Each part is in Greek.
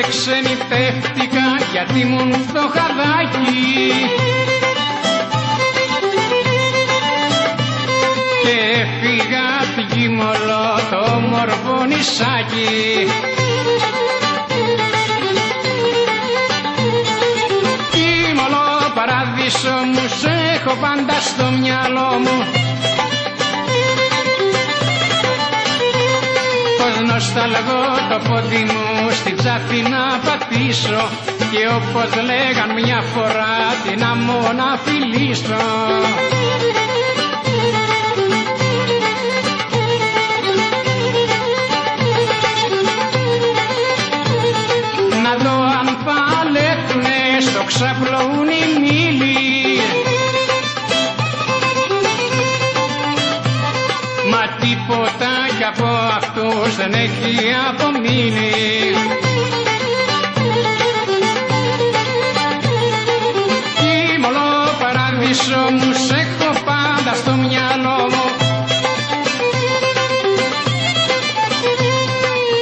ξενιτεύτηκα γιατί ήμουν φτωχαδάκι και έφυγα απ' Γίμολο το όμορφο νησάκι. Γίμολο παράδεισο μου, σε έχω πάντα στο μυαλό μου. Νοσταλγώ το πόδι μου στην τσάφη να πατήσω και όπως λέγαν μια φορά την άμμο να φιλήσω. Να δω αν παλέτουνε στο ξαπλωούν οι μήλοι, μα τίποτα κι από αυτούς δεν έχει απομείνει. Γίμολο παράδεισο μου, σ' έχω πάντα στο μυαλό μου.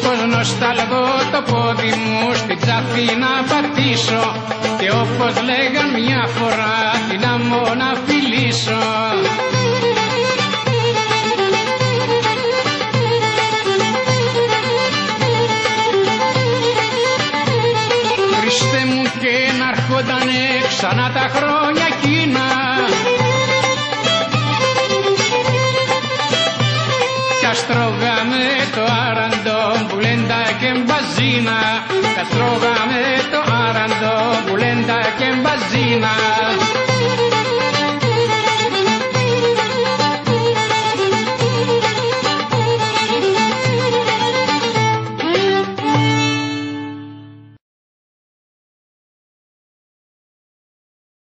Πως νοσταλγώ το πόδι μου στην τσάφη να πατήσω και όπως λέγαν μια φορά την άμμο να φιλήσω. Έρχοντανε ξανά τα χρόνια εκείνα κι ας τρώγαμε το άραντο μπουλέντα και μπαζίνα, κι ας τρώγαμε το άραντο μπουλέντα και μπαζίνα.